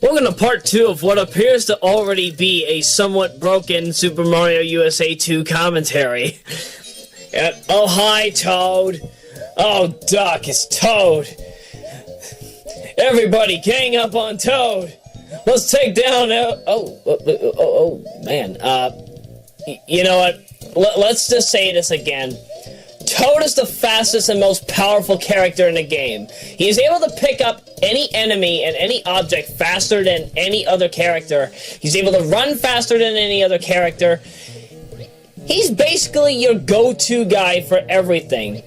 Welcome to part 2 of what appears to already be a somewhat broken Super Mario USA 2 commentary. Oh, hi, Toad. Oh, Duck, it's Toad. Everybody, gang up on Toad. Let's take down... man. You know what? Let's just say this again. Toad is the fastest and most powerful character in the game. He is able to pick up any enemy and any object faster than any other character. He's able to run faster than any other character. He's basically your go-to guy for everything.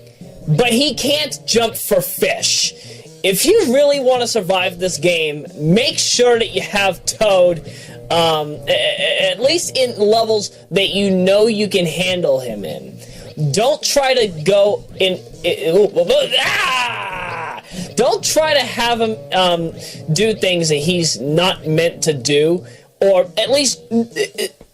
But he can't jump for fish. If you really want to survive this game, make sure that you have Toad, at least in levels that you know you can handle him in. Don't try to go in... Don't try to have him do things that he's not meant to do, or at least,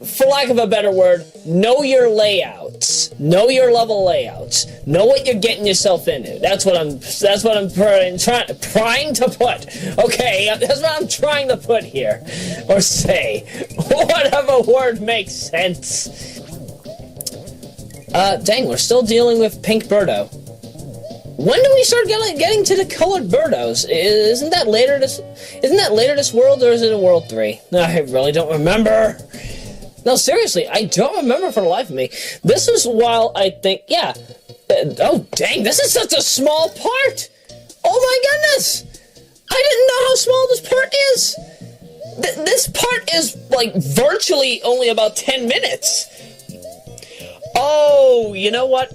for lack of a better word, know your layouts. Know your level layouts. Know what you're getting yourself into. That's what I'm trying to put. Okay, that's what I'm trying to put here. Or say. Whatever word makes sense. Dang, we're still dealing with Pink Birdo. When do we start getting to the colored Birdos? Isn't that later this world, or is it in World 3? I really don't remember. No, seriously, I don't remember for the life of me. This is while I think, yeah. Oh, dang, this is such a small part! Oh my goodness! I didn't know how small this part is! This part is, like, virtually only about 10 minutes. Oh, you know what?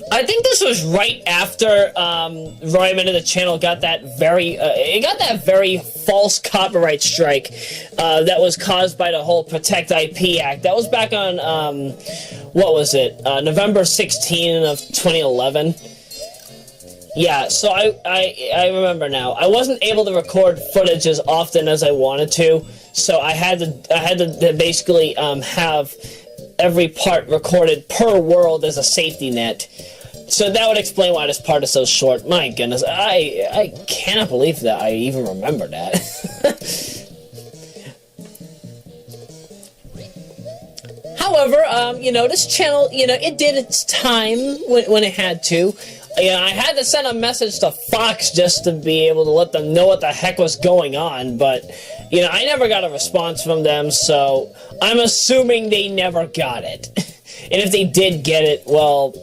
I think this was right after Royameadow the channel got that very false copyright strike that was caused by the whole Protect IP Act. That was back on what was it? November 16 of 2011. Yeah, so I remember now. I wasn't able to record footage as often as I wanted to, so I had to basically have every part recorded per world as a safety net. So that would explain why this part is so short. My goodness, I cannot believe that I even remember that. However, you know, this channel, you know, it did its time when it had to. You know, I had to send a message to Fox just to be able to let them know what the heck was going on, but, you know, I never got a response from them, so I'm assuming they never got it. And if they did get it, well,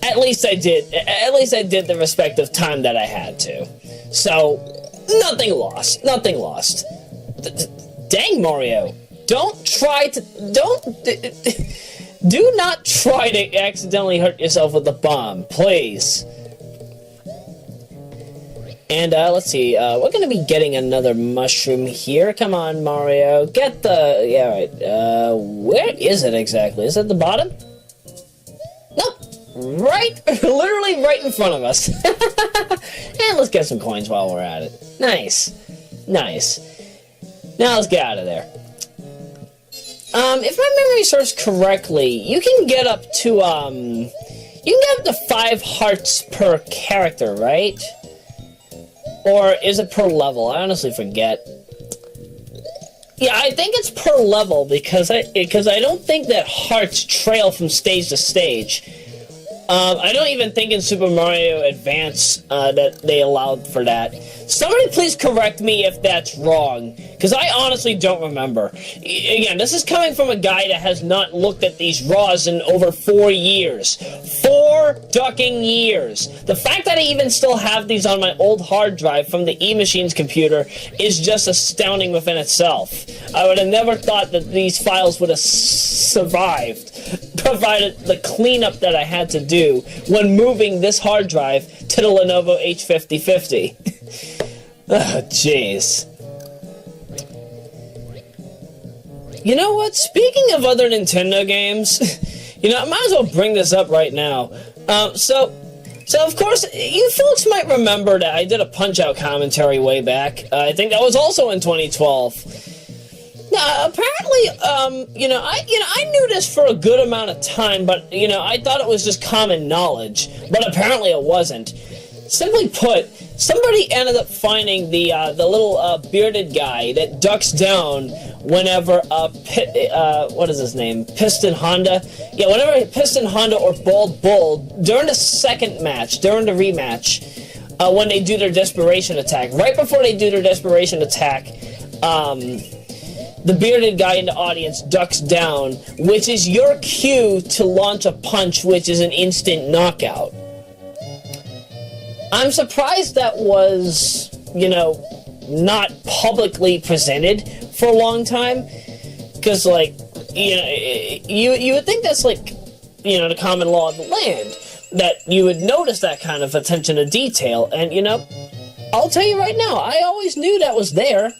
at least I did. At least I did the respective time that I had to. So, nothing lost. Nothing lost. Dang, Mario. Don't try to... Do not try to accidentally hurt yourself with the bomb, please. And, let's see, we're gonna be getting another mushroom here. Come on, Mario. Get the... Yeah, right. Where is it exactly? Is it the bottom? Nope. Right, literally right in front of us. And let's get some coins while we're at it. Nice. Nice. Now let's get out of there. If my memory serves correctly, you can get up to, you can get up to 5 hearts per character, right? Or is it per level? I honestly forget. Yeah, I think it's per level, because I don't think that hearts trail from stage to stage. I don't even think in Super Mario Advance that they allowed for that. Somebody please correct me if that's wrong, because I honestly don't remember. Again, this is coming from a guy that has not looked at these RAWs in over 4 years. 4 ducking years. The fact that I even still have these on my old hard drive from the E-Machine's computer is just astounding within itself. I would have never thought that these files would have survived, provided the cleanup that I had to do when moving this hard drive to the Lenovo H5050. Oh, jeez. You know what? Speaking of other Nintendo games, you know, I might as well bring this up right now. So of course, you folks might remember that I did a Punch-Out commentary way back. I think that was also in 2012. Now, apparently, you know, I knew this for a good amount of time, but, you know, I thought it was just common knowledge, but apparently it wasn't. Simply put, somebody ended up finding the little bearded guy that ducks down whenever what is his name? Piston Honda? Yeah, whenever Piston Honda or Bald Bull, during the second match, during the rematch, when they do their desperation attack, right before they do their desperation attack, the bearded guy in the audience ducks down, which is your cue to launch a punch, which is an instant knockout. I'm surprised that was, you know, not publicly presented for a long time, because, like, you know, you would think that's, like, you know, the common law of the land, that you would notice that kind of attention to detail, and, you know, I'll tell you right now, I always knew that was there.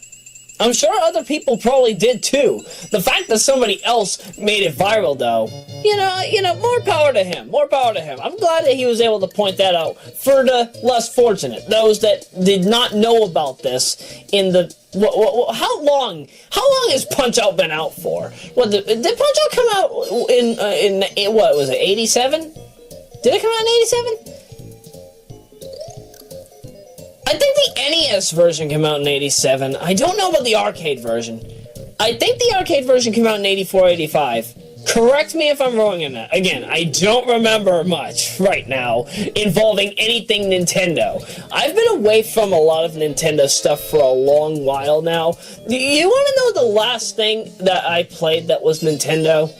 I'm sure other people probably did too. The fact that somebody else made it viral, though, you know, more power to him. More power to him. I'm glad that he was able to point that out for the less fortunate, those that did not know about this in the. How long has Punch-Out been out for? Did Punch-Out come out in what was it? 87? Did it come out in 87? I think the NES version came out in 87. I don't know about the arcade version. I think the arcade version came out in 84, 85. Correct me if I'm wrong in that. Again, I don't remember much right now involving anything Nintendo. I've been away from a lot of Nintendo stuff for a long while now. You want to know the last thing that I played that was Nintendo?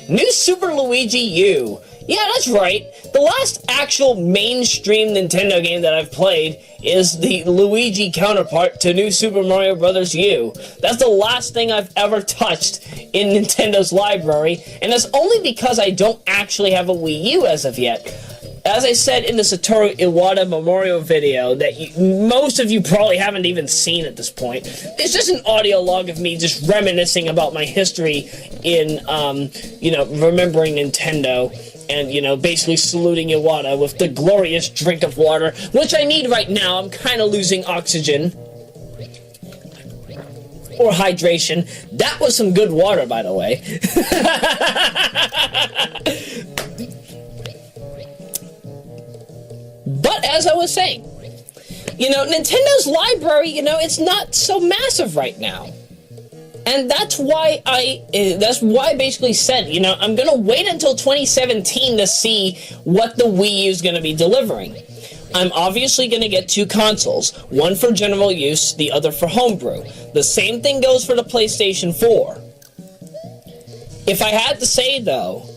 New Super Luigi U. Yeah, that's right. The last actual mainstream Nintendo game that I've played is the Luigi counterpart to New Super Mario Bros. U. That's the last thing I've ever touched in Nintendo's library, and that's only because I don't actually have a Wii U as of yet. As I said in the Satoru Iwata memorial video that most of you probably haven't even seen at this point, it's just an audio log of me just reminiscing about my history in, you know, remembering Nintendo. And, you know, basically saluting Iwata with the glorious drink of water, which I need right now. I'm kind of losing oxygen. Or hydration. That was some good water, by the way. But, as I was saying, you know, Nintendo's library, you know, it's not so massive right now. And that's why I basically said, you know, I'm going to wait until 2017 to see what the Wii U is going to be delivering. I'm obviously going to get two consoles, one for general use, the other for homebrew. The same thing goes for the PlayStation 4. If I had to say, though,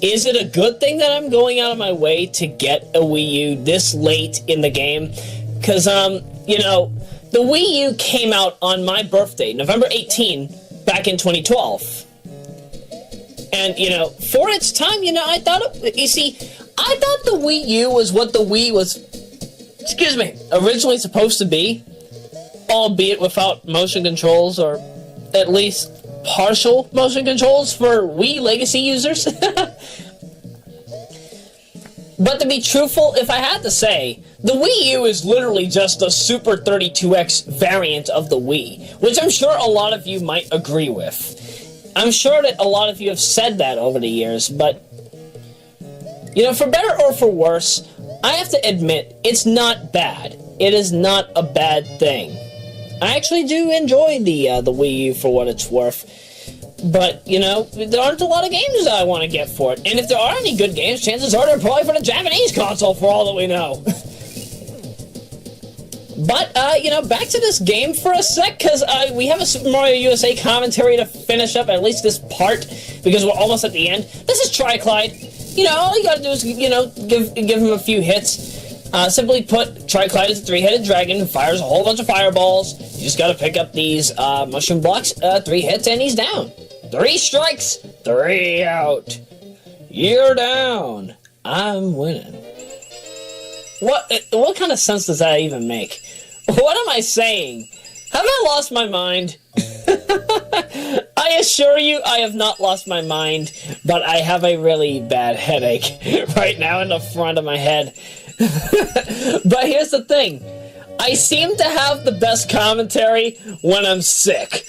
is it a good thing that I'm going out of my way to get a Wii U this late in the game? Because, you know, the Wii U came out on my birthday, November 18, back in 2012. And, you know, for its time, you know, I thought the Wii U was what the Wii was, originally supposed to be, albeit without motion controls, or at least partial motion controls for Wii Legacy users. But to be truthful, if I had to say, the Wii U is literally just a Super 32X variant of the Wii, which I'm sure a lot of you might agree with. I'm sure that a lot of you have said that over the years, but, you know, for better or for worse, I have to admit, it's not bad. It is not a bad thing. I actually do enjoy the Wii U for what it's worth. But, you know, there aren't a lot of games that I want to get for it. And if there are any good games, chances are they're probably for the Japanese console, for all that we know. But, you know, back to this game for a sec, because we have a Super Mario USA commentary to finish up at least this part, because we're almost at the end. This is Triclyde. You know, all you gotta do is, you know, give him a few hits. Simply put, Triclyde is a three-headed dragon who fires a whole bunch of fireballs. You just gotta pick up these mushroom blocks, 3 hits, and he's down. 3 strikes, 3 out. You're down. I'm winning. What kind of sense does that even make? What am I saying? Have I lost my mind? I assure you I have not lost my mind, but I have a really bad headache right now in the front of my head. But here's the thing. I seem to have the best commentary when I'm sick.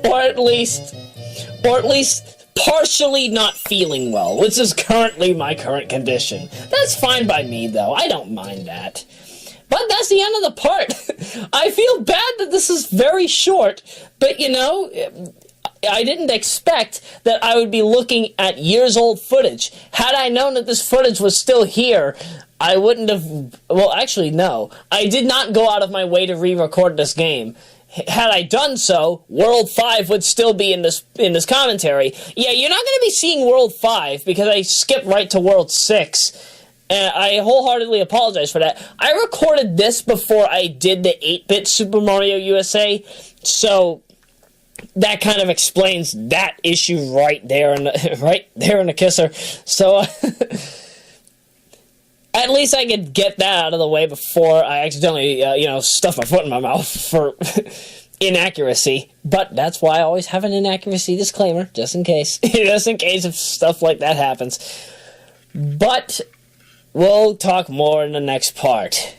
or at least partially not feeling well, which is currently my current condition. That's fine by me, though. I don't mind that. But that's the end of the part. I feel bad that this is very short, but, you know, I didn't expect that I would be looking at years-old footage. Had I known that this footage was still here, I wouldn't have... Well, actually, no. I did not go out of my way to re-record this game. Had I done so, World 5 would still be in this commentary. Yeah, you're not going to be seeing World 5, because I skipped right to World 6. And I wholeheartedly apologize for that. I recorded this before I did the 8-bit Super Mario USA, so that kind of explains that issue right there in the kisser. So at least I could get that out of the way before I accidentally, stuff my foot in my mouth for inaccuracy. But that's why I always have an inaccuracy disclaimer, just in case. Just in case if stuff like that happens. But we'll talk more in the next part.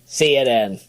See you then.